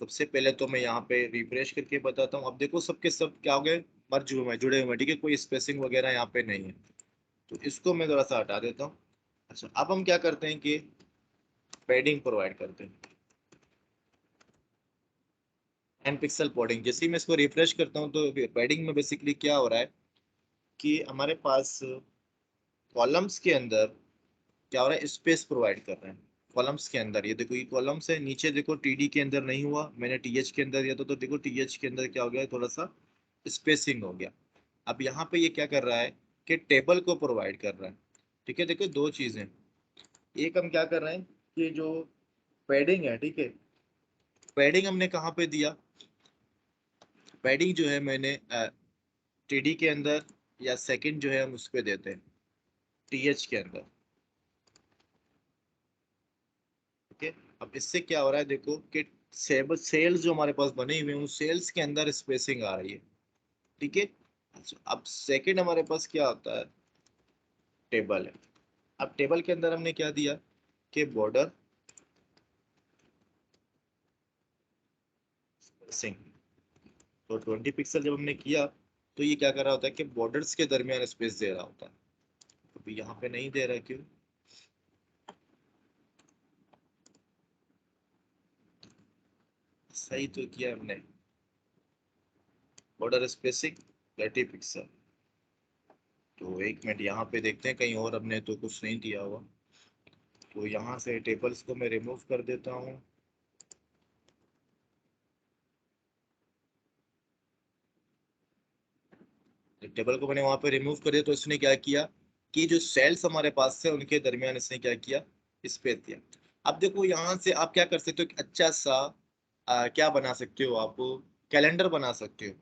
सबसे पहले तो मैं यहाँ पे रिफ्रेश करके बताता हूँ, अब देखो सबके सब क्या हो गए, मर्ज हुए हैं, जुड़े हुए हैं। ठीक है, कोई स्पेसिंग वगैरह यहाँ पे नहीं है, तो इसको मैं थोड़ा सा हटा देता हूँ। अच्छा, अब हम क्या करते हैं कि पैडिंग प्रोवाइड करते हैं, एन पिक्सल पॉडिंग। जैसे ही मैं इसको रिफ्रेश करता हूँ तो पैडिंग में बेसिकली क्या हो रहा है कि हमारे पास कॉलम्स के अंदर क्या हो रहा है, स्पेस प्रोवाइड कर रहे हैं कॉलम्स के अंदर। ये देखो, ये कॉलम्स है, नीचे देखो टीडी के अंदर नहीं हुआ, मैंने टीएच के अंदर दिया था, तो देखो टीएच के अंदर क्या हो गया, थोड़ा सा स्पेसिंग हो गया। अब यहाँ पे ये क्या कर रहा है कि टेबल को प्रोवाइड कर रहा है। ठीक है, देखो दो चीजें, एक हम क्या कर रहे हैं कि जो पैडिंग है, ठीक है, पैडिंग हमने कहाँ पे दिया? पैडिंग जो है मैंने टीडी के अंदर, या सेकंड जो है हम उस पे देते हैं टीएच के अंदर। ओके, अब इससे क्या हो रहा है देखो कि सेल्स जो हमारे पास बने हुए हैं उस सेल्स के अंदर स्पेसिंग आ रही है। ठीक है, अच्छा, अब सेकंड हमारे पास क्या होता है? टेबल है। अब टेबल के अंदर हमने क्या दिया कि बॉर्डर स्पेसिंग। तो 20 पिक्सल जब हमने किया तो ये क्या कर रहा होता है कि बॉर्डर्स के दरमियान स्पेस दे रहा होता है। तो यहाँ पे नहीं दे रहा, क्यों? सही तो किया हमने, बॉर्डर स्पेसिंग 30 पिक्सल। तो एक मिनट यहाँ पे देखते हैं कहीं और हमने तो कुछ नहीं दिया हुआ। तो यहाँ से टेबल्स को मैं रिमूव कर देता हूँ। टेबल को मैंने वहां पे रिमूव कर दिया तो इसने क्या किया कि जो सेल्स हमारे पास थे उनके दरमियान इसने क्या किया? स्पेस दिया। अब देखो यहाँ से आप क्या कर सकते हो, एक अच्छा सा क्या बना सकते हो आप? कैलेंडर बना सकते हो।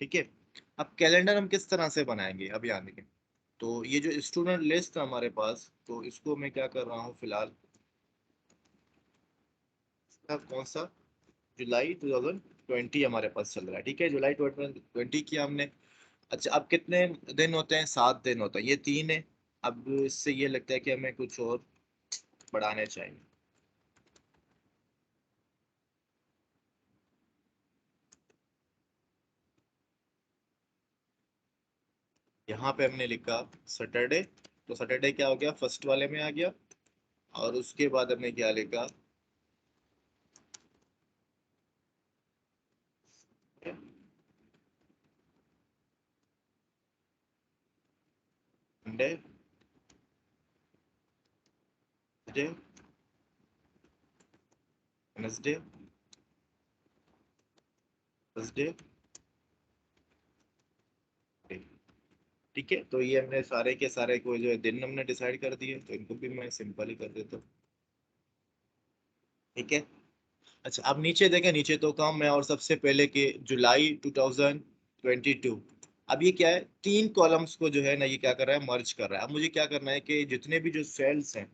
ठीक है, अब कैलेंडर हम किस तरह से बनाएंगे अब यहाँ देखें। तो ये जो स्टूडेंट लिस्ट था हमारे पास, तो इसको मैं क्या कर रहा हूँ फिलहाल, इसका कौन सा, जुलाई 2020 हमारे पास चल रहा है। ठीक है, जुलाई 2020 किया हमने। अच्छा, अब कितने दिन होते हैं? 7 दिन होता है, ये 3 है। अब इससे ये लगता है कि हमें कुछ और बढ़ाने चाहिए। यहाँ पे हमने लिखा सैटरडे, तो सैटरडे क्या हो गया? फर्स्ट वाले में आ गया। और उसके बाद हमने क्या लिखा? Monday, Tuesday, Wednesday, Thursday. ठीक है, तो ये हमने सारे के सारे को जो है दिन हमने डिसाइड कर दिए, तो इनको भी मैं सिंपल ही कर देता हूँ। ठीक है, अच्छा, अब नीचे देखें, नीचे तो काम मैं, और सबसे पहले के जुलाई 2022। अब ये क्या है? 3 कॉलम्स को जो है ना ये क्या कर रहा है? मर्ज कर रहा है। अब मुझे क्या करना है कि जितने भी जो सेल्स हैं,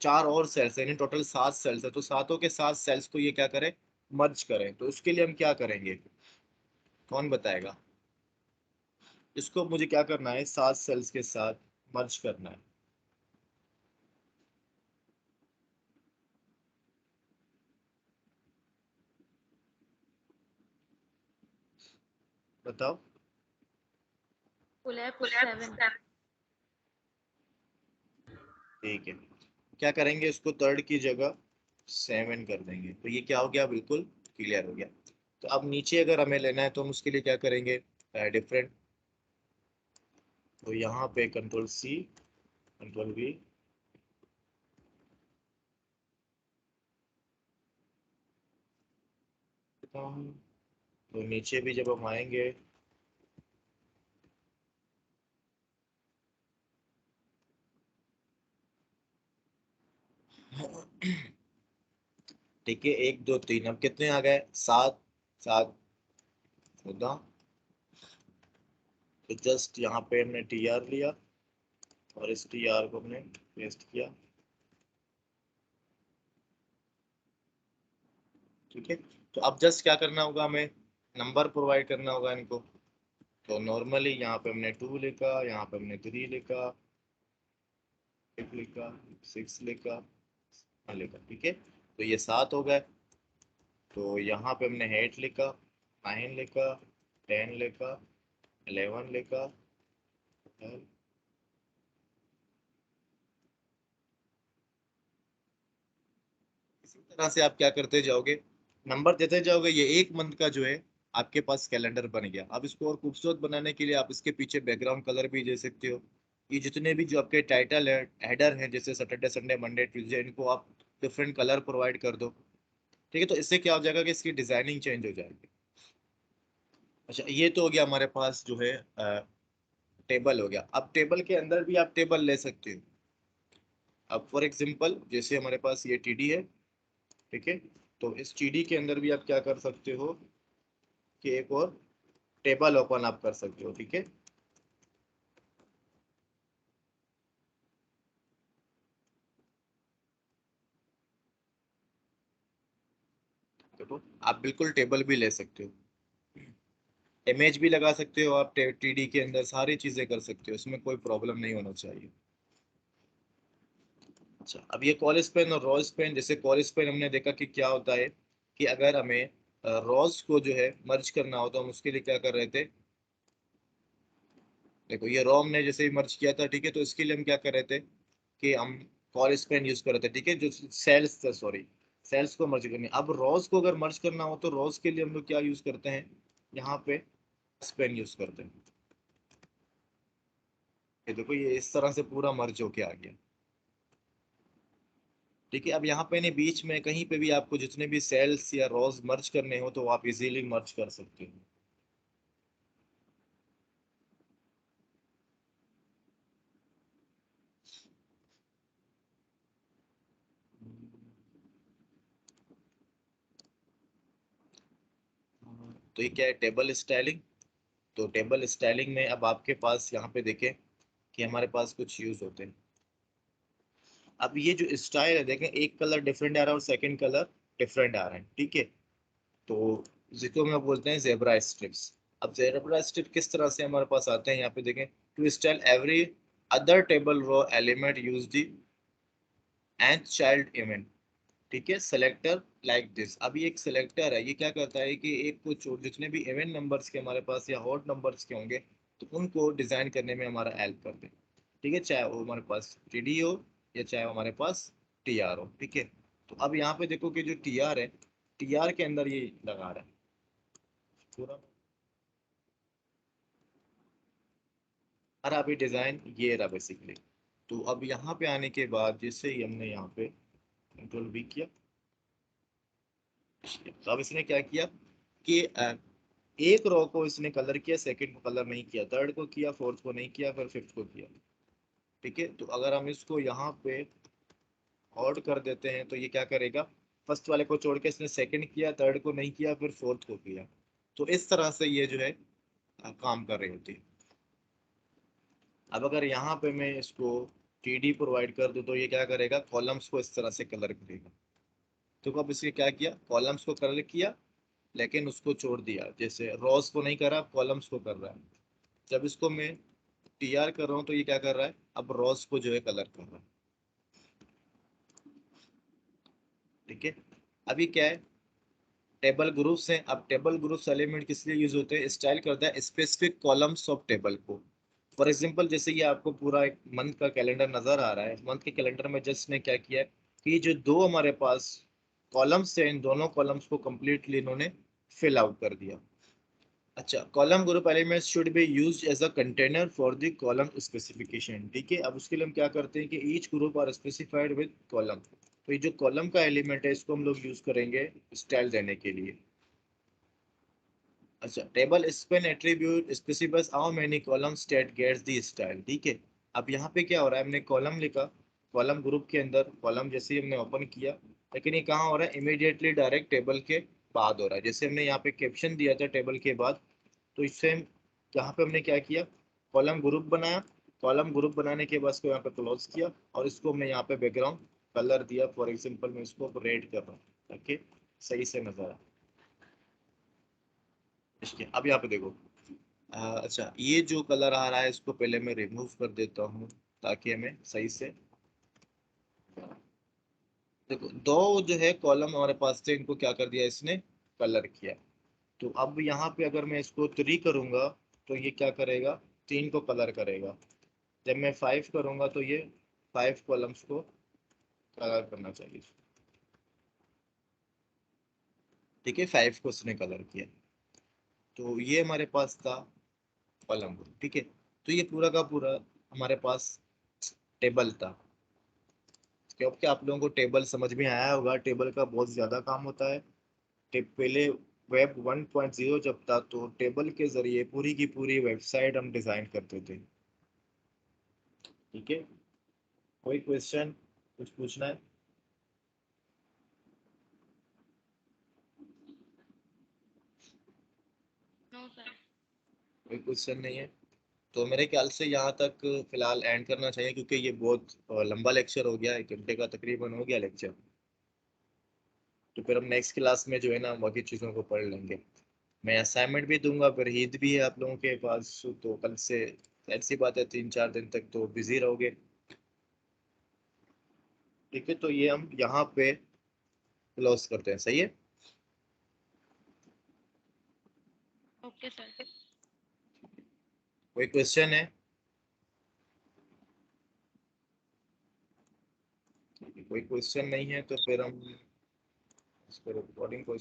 4 और सेल्स हैं, टोटल 7 सेल्स है, तो सातों के 7 सेल्स को ये क्या करें? मर्ज करें। तो उसके लिए हम क्या करेंगे? कौन बताएगा? इसको मुझे क्या करना है? 7 सेल्स के साथ मर्ज करना है। बताओ। Collapse 7. ठीक है, क्या करेंगे? इसको थर्ड की जगह 7 कर देंगे, तो ये क्या हो गया? बिल्कुल क्लियर हो गया। तो अब नीचे अगर हमें लेना है तो हम उसके लिए क्या करेंगे? डिफरेंट। तो यहाँ पे कंट्रोल सी, कंट्रोल वी। तो नीचे भी जब हम आएंगे ठीक है, 1 2 3, अब कितने आ गए? 7। 7 14। तो जस्ट यहाँ पे हमने टी आर लिया और इस टी आर को हमने पेस्ट किया। ठीक है, तो अब जस्ट क्या करना होगा? हमें नंबर प्रोवाइड करना होगा इनको। तो नॉर्मली यहाँ पे हमने 2 लिखा, यहाँ पे हमने 3 लिखा, 8 लिखा, 6 लिखा, 1 लिखा। ठीक है, तो ये 7 हो गए। तो यहाँ पे हमने 8 लिखा, 9 लिखा, 10 लिखा, 11 लिखा, 12। इसी तरह से आप क्या करते जाओगे? नंबर देते जाओगे। ये एक मंथ का जो है आपके पास कैलेंडर बन गया। अब इसको और खूबसूरत बनाने के लिए आप इसके पीछे बैकग्राउंड कलर भी दे सकते हो। ये जितने भी जो आपके टाइटल है, हेडर है, जैसे सैटरडे संडे मंडे ट्यूसडे, इनको आप डिफरेंट कलर प्रोवाइड कर दो। ठीक है, तो इससे क्या हो जाएगा कि इसकी डिजाइनिंग चेंज हो जाएगी। अच्छा, ये तो हो गया हमारे पास जो है टेबल हो गया। अब टेबल के अंदर भी आप टेबल ले सकते हो। अब फॉर एग्जांपल जैसे हमारे पास ये टीडी है। ठीक है, तो इस टीडी के अंदर भी आप क्या कर सकते हो कि एक और टेबल ओपन आप कर सकते हो, ठीक है। देखो आप बिल्कुल टेबल भी ले सकते हो, इमेज भी लगा सकते हो आप टीडी के अंदर, सारी चीजें कर सकते हो, इसमें कोई प्रॉब्लम नहीं होना चाहिए। अच्छा, अब ये कॉलेज पेन और रोज पेन, जैसे कॉलेज पेन हमने देखा कि क्या होता है कि अगर हमें रोज को जो है मर्ज करना हो तो हम उसके लिए क्या कर रहे थे। देखो ये रोम ने जैसे ही मर्ज किया था, ठीक है, तो इसके लिए हम क्या कर रहे थे कि हम कॉलेज पेन यूज कर रहे थे, ठीक है, जो सेल्स थे, सॉरी, सेल्स को मर्ज करनी। अब रोज को अगर मर्ज करना हो तो रोज के लिए हम लोग क्या यूज करते हैं, यहाँ पे पेन यूज करते हैं। ये देखो ये इस तरह से पूरा मर्ज होके आ गया, ठीक है। अब यहाँ पे नहीं, बीच में कहीं पे भी आपको जितने भी सेल्स या रोज मर्ज करने हो तो आप इजीली मर्ज कर सकते हो। तो ये क्या है, टेबल स्टाइलिंग। तो टेबल स्टाइलिंग में अब आपके पास यहाँ पे देखें कि हमारे पास कुछ यूज होते हैं। अब ये जो स्टाइल है देखें, एक कलर डिफरेंट आ रहा है और सेकंड कलर डिफरेंट आ रहा है, ठीक है। तो जिसको हम बोलते हैं जेब्रा स्ट्रिप्स। अब जेब्रा स्ट्रिप किस तरह से हमारे पास आते हैं, यहाँ पे देखें, to style every other table row element use the nth child even, ठीक है, सेलेक्टर लाइक दिस। अब ये एक सेलेक्टर है, ये क्या करता है कि एक कुछ जितने भी इवेंट नंबर्स के हमारे पास या हॉट नंबर्स के होंगे तो उनको डिजाइन करने में हमारा हेल्प करते हैं, ठीक है, चाहे वो हमारे पास टीडी हो या चाहे वो हमारे पास टीआर हो, ठीक है। तो अब यहाँ पे देखो कि जो टीआर है, टीआर के अंदर ये लगा रहा है पूरा, और अभी डिजाइन ये रहा बेसिकली। तो अब यहाँ पे आने के बाद जैसे ही हमने यहाँ पे कंट्रोल वी किया, तो अब इसने क्या किया कि एक रो को इसने कलर किया, सेकंड को कलर नहीं किया, थर्ड को किया, फोर्थ को नहीं किया, फिर फिफ्थ को किया, ठीक है। तो अगर हम इसको यहाँ पे ऑड कर देते हैं तो ये क्या करेगा, फर्स्ट वाले को छोड़ के इसने सेकंड किया, थर्ड को नहीं किया, फिर फोर्थ को किया। तो इस तरह से ये जो है काम कर रही होती है। अब अगर यहाँ पे मैं इसको टीडी प्रोवाइड कर दूं तो ये क्या करेगा, कॉलम्स को इस तरह से कलर करेगा। तो अब इसने क्या किया, कॉलम्स को कलर किया लेकिन उसको छोड़ दिया, जैसे रोज को नहीं करा, कॉलम्स को कर रहा है। जब इसको मैं टीआर कर रहा हूँ तो ये क्या कर रहा है, अब रोज को जो है कलर कर रहा है, ठीक है। अभी क्या है, टेबल ग्रुप्स हैं। अब टेबल ग्रुप्स एलिमेंट किस लिए यूज होते हैं, स्टाइल करता है स्पेसिफिक कॉलम्स ऑफ टेबल को। फॉर एग्जांपल जैसे ये आपको पूरा एक मंथ का कैलेंडर नजर आ रहा है, मंथ के कैलेंडर में जस्ट ने क्या किया है कि जो दो हमारे पास कॉलम्स हैं, इन दोनों कॉलम्स को कंप्लीटली इन्होंने फिल आउट कर दिया। अच्छा, column group elements should be used as a container for the column specification, ठीक है। अब उसके लिए हम क्या करते हैं कि each group are specified with column. तो ये जो कॉलम का एलिमेंट है इसको हम लोग यूज करेंगे स्टाइल देने के लिए। अच्छा, table span attribute specifies how many columns that gets the style, ठीक है। अब यहाँ पे क्या हो रहा है, हमने कॉलम लिखा, कॉलम ग्रुप के अंदर कॉलम जैसे ही हमने ओपन किया, लेकिन ये कहाँ हो रहा है, इमीडिएटली डायरेक्ट टेबल के बाद हो रहा है। जैसे हमने यहाँ पे कैप्शन दिया था टेबल के बाद, तो इससे यहाँ पे हमने क्या किया, कॉलम ग्रुप बनाया, कॉलम ग्रुप बनाने के बाद इसको यहाँ पे क्लोज किया और इसको हमने यहाँ पे बैकग्राउंड कलर दिया, फॉर एग्जाम्पल मैं इसको रेड कर रहा हूँ ताकि सही से नजर आए। ठीक है, अब यहाँ पे देखो, अच्छा ये जो कलर आ रहा है इसको पहले मैं रिमूव कर देता हूँ ताकि हमें सही से देखो, दो जो है कॉलम हमारे पास थे इनको क्या कर दिया इसने, कलर किया। तो अब यहाँ पे अगर मैं इसको 3 करूंगा तो ये क्या करेगा, 3 को कलर करेगा। जब मैं 5 करूंगा तो ये 5 कॉलम्स को कलर करना चाहिए, ठीक है, 5 को उसने कलर किया। तो ये हमारे पास था कॉलम, ठीक है। तो ये पूरा का पूरा हमारे पास टेबल था। क्योंकि आप लोगों को टेबल समझ में आया होगा, टेबल का बहुत ज्यादा काम होता है। पहले वेब 1.0 जब था तो टेबल के जरिए पूरी की पूरी वेबसाइट हम डिजाइन करते थे, ठीक है। कोई क्वेश्चन, कुछ पूछना है। कोई क्वेश्चन नहीं है तो मेरे ख्याल से यहाँ तक फिलहाल एंड करना चाहिए, क्योंकि ये बहुत लंबा लेक्चर हो गया, 1 घंटे का तकरीबन हो गया लेक्चर। तो फिर हम नेक्स्ट क्लास में जो है ना बाकी चीज़ों को पढ़ लेंगे। मैं असाइनमेंट भी दूंगा, फिर ईद भी है आप लोगों के पास, तो कल से ऐसी बात है 3-4 दिन तक तो बिजी रहोगे। ठीक है, तो ये हम यहाँ पे क्लोज करते हैं, सही है। Okay sir. कोई क्वेश्चन है? कोई क्वेश्चन नहीं है तो फिर हम इस पर रिकॉर्डिंग को